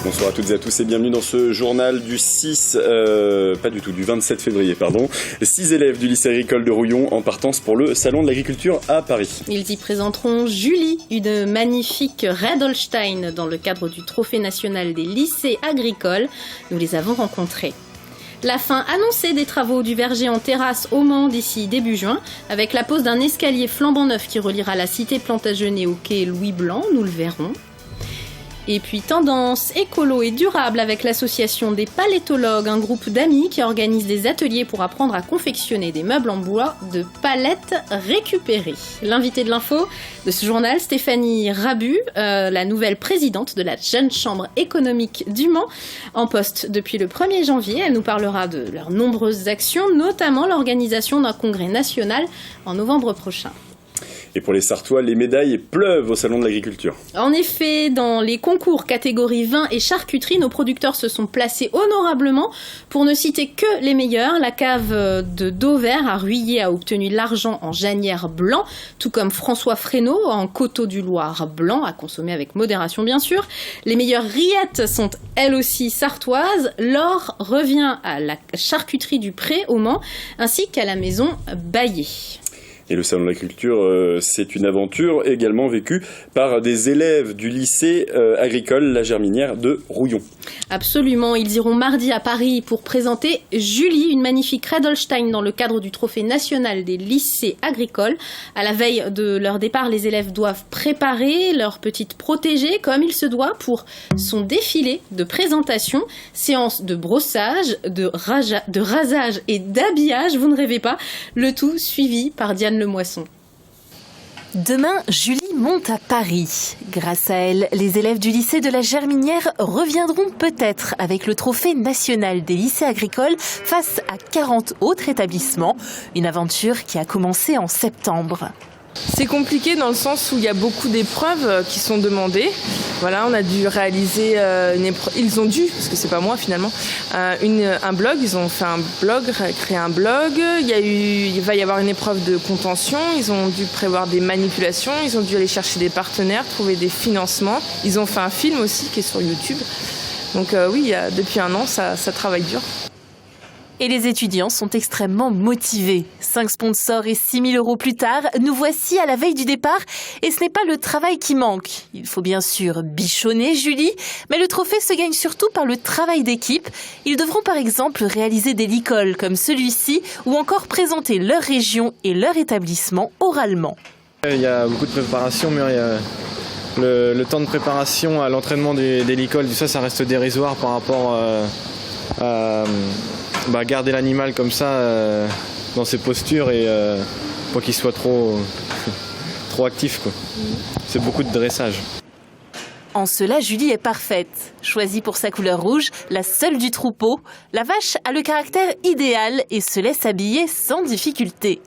Bonsoir à toutes et à tous et bienvenue dans ce journal du 27 février, pardon. 6 élèves du lycée agricole de Rouillon en partance pour le salon de l'agriculture à Paris. Ils y présenteront Julie, une magnifique Red Holstein dans le cadre du trophée national des lycées agricoles. Nous les avons rencontrés. La fin annoncée des travaux du verger en terrasse au Mans d'ici début juin, avec la pose d'un escalier flambant neuf qui reliera la cité Plantagenet au quai Louis Blanc, nous le verrons. Et puis tendance écolo et durable avec l'association des palétologues, un groupe d'amis qui organise des ateliers pour apprendre à confectionner des meubles en bois de palettes récupérées. L'invité de l'info de ce journal, Stéphanie Rabu, la nouvelle présidente de la Jeune Chambre économique du Mans, en poste depuis le 1er janvier. Elle nous parlera de leurs nombreuses actions, notamment l'organisation d'un congrès national en novembre prochain. Et pour les Sartois, les médailles pleuvent au salon de l'agriculture. En effet, dans les concours catégorie vin et charcuterie, nos producteurs se sont placés honorablement. Pour ne citer que les meilleurs, la cave de Dauvert à Ruillé a obtenu l'argent en janière blanc, tout comme François Fresneau en coteaux du Loir blanc, à consommer avec modération bien sûr. Les meilleures rillettes sont elles aussi sartoises. L'or revient à la charcuterie du Pré au Mans, ainsi qu'à la maison Baillet. Et le salon de l'agriculture, c'est une aventure également vécue par des élèves du lycée agricole La Germinière de Rouillon. Absolument, ils iront mardi à Paris pour présenter Julie, une magnifique Red Holstein dans le cadre du trophée national des lycées agricoles. À la veille de leur départ, les élèves doivent préparer leur petite protégée comme il se doit pour son défilé de présentation, séance de brossage, de rasage et d'habillage, vous ne rêvez pas, le tout suivi par Diane Lemoisson. Demain, Julie monte à Paris. Grâce à elle, les élèves du lycée de la Germinière reviendront peut-être avec le trophée national des lycées agricoles face à 40 autres établissements. Une aventure qui a commencé en septembre. C'est compliqué dans le sens où il y a beaucoup d'épreuves qui sont demandées. Voilà, on a dû réaliser une épreuve. Ils ont dû, parce que c'est pas moi finalement, un blog. Ils ont fait un blog, créé un blog. Il va y avoir une épreuve de contention. Ils ont dû prévoir des manipulations. Ils ont dû aller chercher des partenaires, trouver des financements. Ils ont fait un film aussi qui est sur YouTube. Donc oui, depuis un an, ça travaille dur. Et les étudiants sont extrêmement motivés. 5 sponsors et 6 000 € plus tard, nous voici à la veille du départ. Et ce n'est pas le travail qui manque. Il faut bien sûr bichonner Julie, mais le trophée se gagne surtout par le travail d'équipe. Ils devront par exemple réaliser des licoles comme celui-ci ou encore présenter leur région et leur établissement oralement. Il y a beaucoup de préparation, mais le temps de préparation à l'entraînement des licoles, ça reste dérisoire par rapport à garder l'animal comme ça dans ses postures et pas qu'il soit trop actif, quoi. C'est beaucoup de dressage. En cela, Julie est parfaite. Choisie pour sa couleur rouge, la seule du troupeau, la vache a le caractère idéal et se laisse habiller sans difficulté.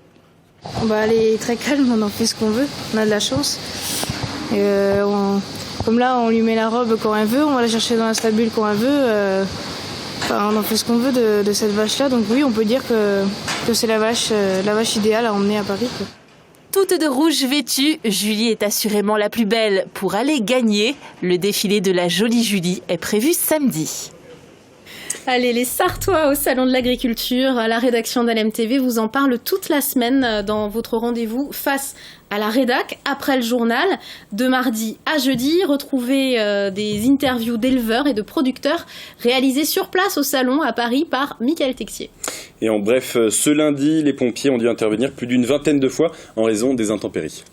Elle est très calme, on en fait ce qu'on veut, on a de la chance. Comme là, on lui met la robe quand elle veut, on va la chercher dans la stabule quand elle veut. On en fait ce qu'on veut de cette vache-là, donc oui, on peut dire que c'est la vache idéale à emmener à Paris, quoi. Toute de rouge vêtue, Julie est assurément la plus belle pour aller gagner. Le défilé de la jolie Julie est prévu samedi. Allez, les Sartois au salon de l'agriculture, la rédaction d'LMTV vous en parle toute la semaine dans votre rendez-vous face à la rédac, après le journal, de mardi à jeudi. Retrouvez des interviews d'éleveurs et de producteurs réalisées sur place au salon à Paris par Michael Texier. Et en bref, ce lundi, les pompiers ont dû intervenir plus d'une vingtaine de fois en raison des intempéries.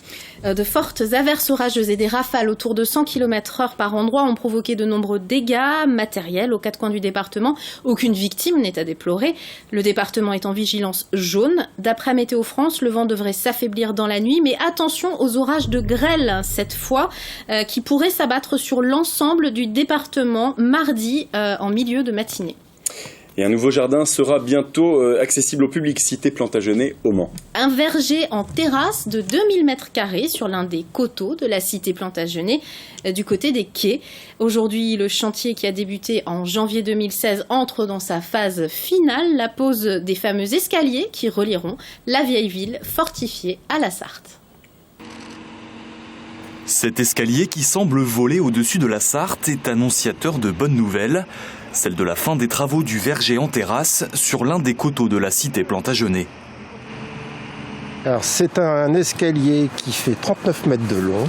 De fortes averses orageuses et des rafales autour de 100 km/h par endroit ont provoqué de nombreux dégâts matériels aux 4 coins du département. Aucune victime n'est à déplorer. Le département est en vigilance jaune. D'après Météo France, le vent devrait s'affaiblir dans la nuit, mais attention aux orages de grêle cette fois, qui pourraient s'abattre sur l'ensemble du département mardi en milieu de matinée. Et un nouveau jardin sera bientôt accessible au public, cité Plantagenet au Mans. Un verger en terrasse de 2000 m² sur l'un des coteaux de la cité Plantagenet, du côté des quais. Aujourd'hui, le chantier qui a débuté en janvier 2016 entre dans sa phase finale, la pose des fameux escaliers qui relieront la vieille ville fortifiée à la Sarthe. Cet escalier qui semble voler au-dessus de la Sarthe est annonciateur de bonnes nouvelles, celle de la fin des travaux du verger en terrasse sur l'un des coteaux de la cité Plantagenet. Alors c'est un escalier qui fait 39 mètres de long,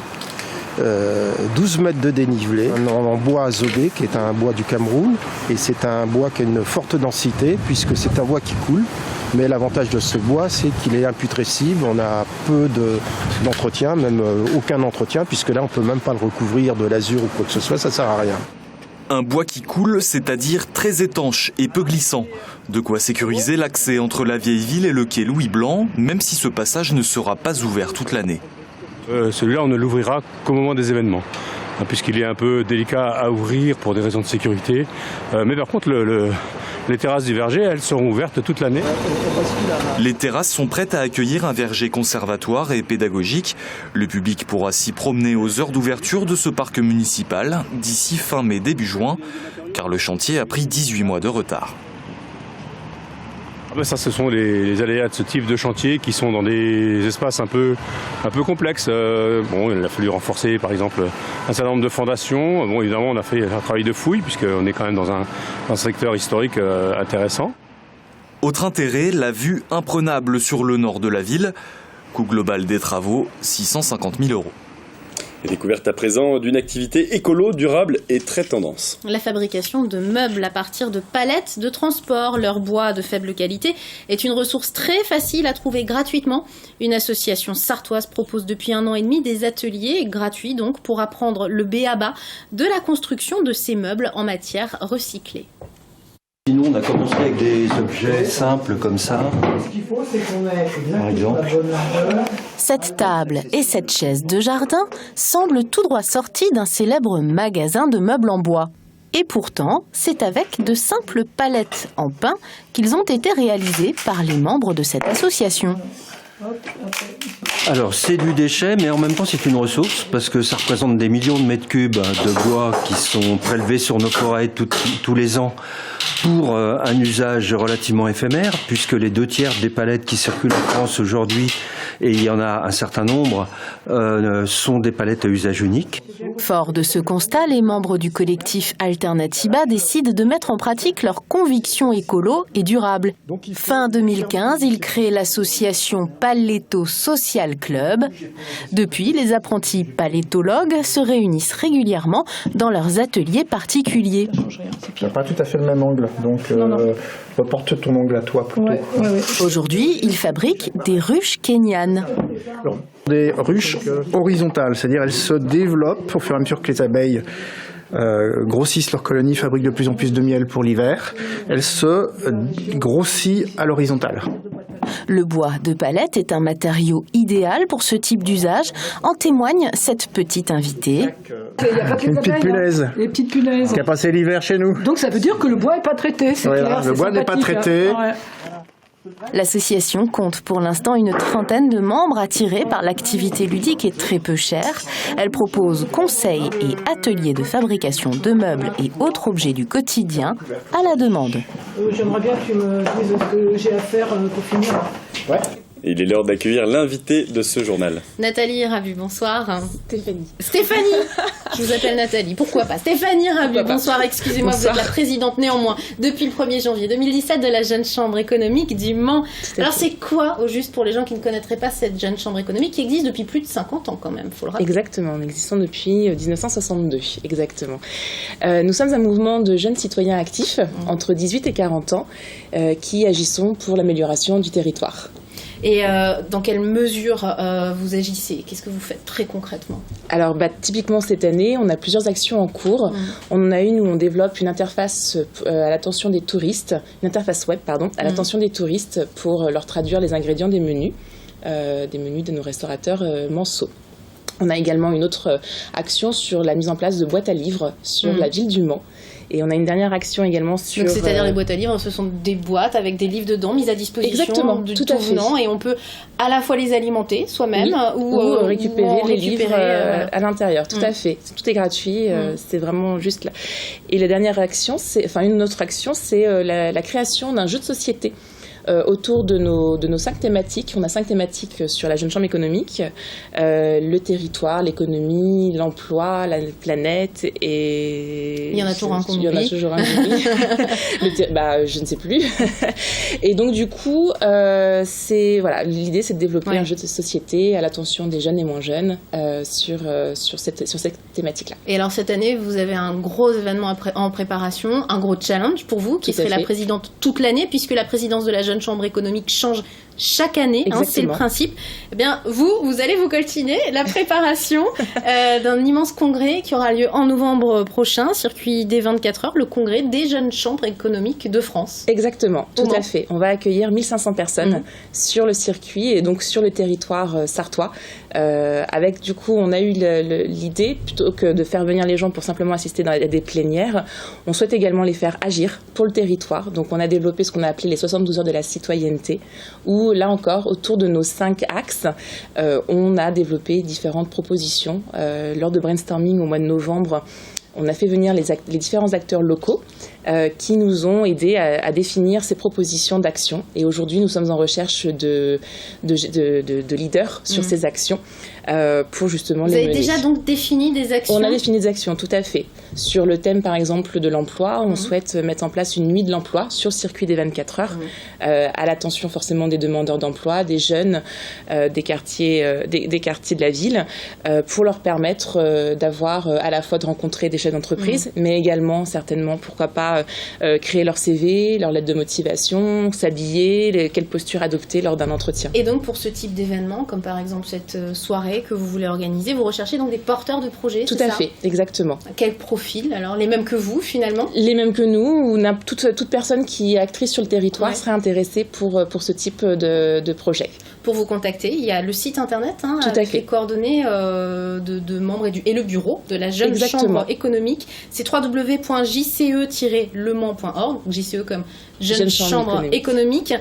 12 mètres de dénivelé, en bois azobé qui est un bois du Cameroun, et c'est un bois qui a une forte densité puisque c'est un bois qui coule. Mais l'avantage de ce bois, c'est qu'il est imputrescible, on a peu d'entretien, même aucun entretien, puisque là on ne peut même pas le recouvrir de l'azur ou quoi que ce soit, ça ne sert à rien. Un bois qui coule, c'est-à-dire très étanche et peu glissant. De quoi sécuriser l'accès entre la vieille ville et le quai Louis Blanc, même si ce passage ne sera pas ouvert toute l'année. Celui-là, on ne l'ouvrira qu'au moment des événements, puisqu'il est un peu délicat à ouvrir pour des raisons de sécurité. Mais par contre, les terrasses du verger, elles seront ouvertes toute l'année. Les terrasses sont prêtes à accueillir un verger conservatoire et pédagogique. Le public pourra s'y promener aux heures d'ouverture de ce parc municipal d'ici fin mai, début juin, car le chantier a pris 18 mois de retard. Ça, ce sont les aléas de ce type de chantier qui sont dans des espaces un peu complexes. Il a fallu renforcer, par exemple, un certain nombre de fondations. Évidemment, on a fait un travail de fouille, puisqu'on est quand même dans un secteur historique intéressant. Autre intérêt, la vue imprenable sur le nord de la ville. Coût global des travaux, 650 000 €. Et découverte à présent d'une activité écolo, durable et très tendance. La fabrication de meubles à partir de palettes de transport. Leur bois de faible qualité est une ressource très facile à trouver gratuitement. Une association sartoise propose depuis 1 an et demi des ateliers gratuits donc pour apprendre le b.a.-ba de la construction de ces meubles en matière recyclée. Sinon, on a commencé avec des objets simples comme ça, par exemple. Cette table et cette chaise de jardin semblent tout droit sorties d'un célèbre magasin de meubles en bois. Et pourtant, c'est avec de simples palettes en pin qu'ils ont été réalisés par les membres de cette association. Alors, c'est du déchet, mais en même temps, c'est une ressource, parce que ça représente des millions de mètres cubes de bois qui sont prélevés sur nos forêts tous les ans pour un usage relativement éphémère, puisque les 2/3 des palettes qui circulent en France aujourd'hui, et il y en a un certain nombre, sont des palettes à usage unique. Fort de ce constat, les membres du collectif Alternatiba décident de mettre en pratique leurs convictions écolo et durables. Fin 2015, ils créent l'association Paletto Social Club. Depuis, les apprentis palétologues se réunissent régulièrement dans leurs ateliers particuliers. Ça n'a pas tout à fait le même angle, donc reporte ton angle à toi plutôt. Aujourd'hui, ils fabriquent des ruches kenyanes. Des ruches horizontales, c'est-à-dire elles se développent au fur et à mesure que les abeilles grossissent leur colonie, fabriquent de plus en plus de miel pour l'hiver. Elles se grossissent à l'horizontale. Le bois de palette est un matériau idéal pour ce type d'usage, en témoigne cette petite invitée. Une petite punaise. Les petites punaises. Qui a passé l'hiver chez nous. Donc ça veut dire que le bois n'est pas traité, c'est clair. Le bois n'est pas traité. Hein. L'association compte pour l'instant une 30aine de membres attirés par l'activité ludique et très peu chère. Elle propose conseils et ateliers de fabrication de meubles et autres objets du quotidien à la demande. J'aimerais bien que tu me dises ce que j'ai à faire pour finir. Ouais. Il est l'heure d'accueillir l'invité de ce journal. Nathalie Rabu, bonsoir. Stéphanie Je vous appelle Nathalie, pourquoi pas. Stéphanie Rabu, bonsoir, excusez-moi, bonsoir. Vous êtes la présidente néanmoins depuis le 1er janvier 2017 de la Jeune Chambre économique du Mans. Alors c'est quoi, au juste pour les gens qui ne connaîtraient pas cette Jeune Chambre économique qui existe depuis plus de 50 ans quand même, faut le rappeler. Exactement, en existant depuis 1962, exactement. Nous sommes un mouvement de jeunes citoyens actifs, entre 18 et 40 ans, qui agissons pour l'amélioration du territoire. Et dans quelle mesure vous agissez? Qu'est-ce que vous faites très concrètement? Alors typiquement cette année, on a plusieurs actions en cours. On en a une où on développe une interface à l'attention des touristes, une interface web à l'attention des touristes pour leur traduire les ingrédients des menus de nos restaurateurs manceaux. On a également une autre action sur la mise en place de boîtes à livres sur la ville du Mans. Et on a une dernière action également sur... Donc, c'est-à-dire les boîtes à livres, ce sont des boîtes avec des livres dedans, mises à disposition. Exactement, de tout à fait. Et on peut à la fois les alimenter soi-même ou récupérer les livres à l'intérieur. Tout à fait. Tout est gratuit, c'est vraiment juste là. Et la dernière action, une autre action, c'est la création d'un jeu de société autour de nos 5 thématiques. On a 5 thématiques sur la Jeune Chambre économique, le territoire, l'économie, l'emploi, la planète et... Il y en a toujours un qu'on oublie. Il y en a toujours un qu'on oublie. Je ne sais plus. Et donc du coup, l'idée c'est de développer un jeu de société à l'attention des jeunes et moins jeunes sur cette thématique-là. Et alors cette année, vous avez un gros événement en préparation, un gros challenge pour vous, qui serez la présidente toute l'année, puisque la présidence de la Jeune Chambre économique change chaque année, c'est le principe. Eh bien, vous allez vous coltiner la préparation d'un immense congrès qui aura lieu en novembre prochain, circuit des 24 heures, le congrès des jeunes chambres économiques de France. Exactement, tout à fait. On va accueillir 1500 personnes sur le circuit et donc sur le territoire sartois. Avec du coup, on a eu l'idée, plutôt que de faire venir les gens pour simplement assister à des plénières, on souhaite également les faire agir pour le territoire. Donc on a développé ce qu'on a appelé les 72 heures de la citoyenneté, où là encore, autour de nos 5 axes, on a développé différentes propositions. Lors de brainstorming au mois de novembre, on a fait venir les différents acteurs locaux qui nous ont aidés à définir ces propositions d'action. Et aujourd'hui, nous sommes en recherche de leaders sur ces actions pour justement les mener. Vous avez déjà donc défini des actions ? On a défini des actions, tout à fait. Sur le thème, par exemple, de l'emploi, on souhaite mettre en place une nuit de l'emploi sur le circuit des 24 heures, à l'attention forcément des demandeurs d'emploi, des jeunes, des quartiers de la ville, pour leur permettre d'avoir à la fois de rencontrer des chefs d'entreprise, mais également, certainement, pourquoi pas, créer leur CV, leur lettre de motivation, s'habiller, quelle posture adopter lors d'un entretien. Et donc, pour ce type d'événement, comme par exemple cette soirée que vous voulez organiser, vous recherchez donc des porteurs de projets, Tout à fait, exactement. Quel profil, alors? Les mêmes que vous, finalement? Les mêmes que nous, ou toute personne qui est actrice sur le territoire serait intéressée pour ce type de projet. Pour vous contacter, il y a le site internet avec les coordonnées de membres et le bureau de la Jeune Chambre économique. C'est www.jce-lemans.org, JCE comme Jeune Chambre économique.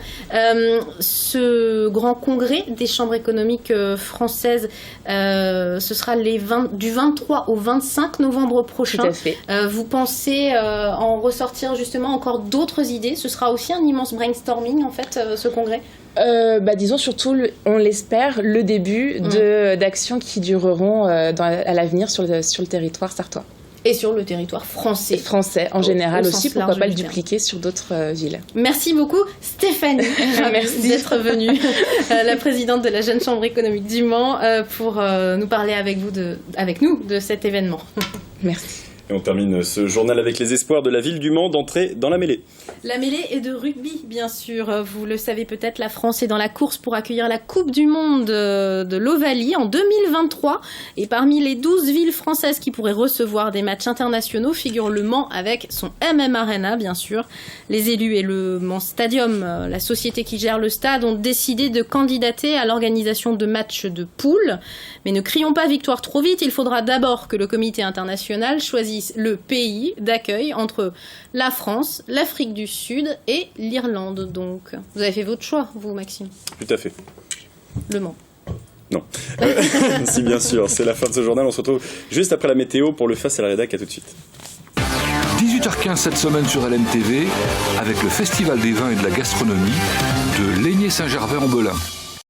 Ce grand congrès des chambres économiques françaises, ce sera du 23 au 25 novembre prochain. Tout à fait. Vous pensez en ressortir justement encore d'autres idées? Ce sera aussi un immense brainstorming en fait, ce congrès? Disons surtout, on l'espère, le début d'actions qui dureront à l'avenir sur le territoire sartois. Et sur le territoire français. Français en général aussi, pourquoi pas le dupliquer sur d'autres villes. Merci beaucoup Stéphanie d'être venue, la présidente de la Jeune Chambre économique du Mans, pour nous parler avec nous de cet événement. Merci. Et on termine ce journal avec les espoirs de la ville du Mans d'entrer dans la mêlée. La mêlée est de rugby, bien sûr. Vous le savez peut-être, la France est dans la course pour accueillir la Coupe du Monde de l'Ovalie en 2023. Et parmi les 12 villes françaises qui pourraient recevoir des matchs internationaux figure le Mans avec son MM Arena, bien sûr. Les élus et le Mans Stadium, la société qui gère le stade, ont décidé de candidater à l'organisation de matchs de poule. Mais ne crions pas victoire trop vite, il faudra d'abord que le comité international choisisse le pays d'accueil entre la France, l'Afrique du Sud et l'Irlande. Donc, vous avez fait votre choix, vous, Maxime? Tout à fait. Le Mans. Non. Si, bien sûr. C'est la fin de ce journal. On se retrouve juste après la météo pour le Face à la Rédac. À tout de suite. 18h15 cette semaine sur LMTV avec le Festival des vins et de la gastronomie de Laigné-Saint-Gervais en Belin.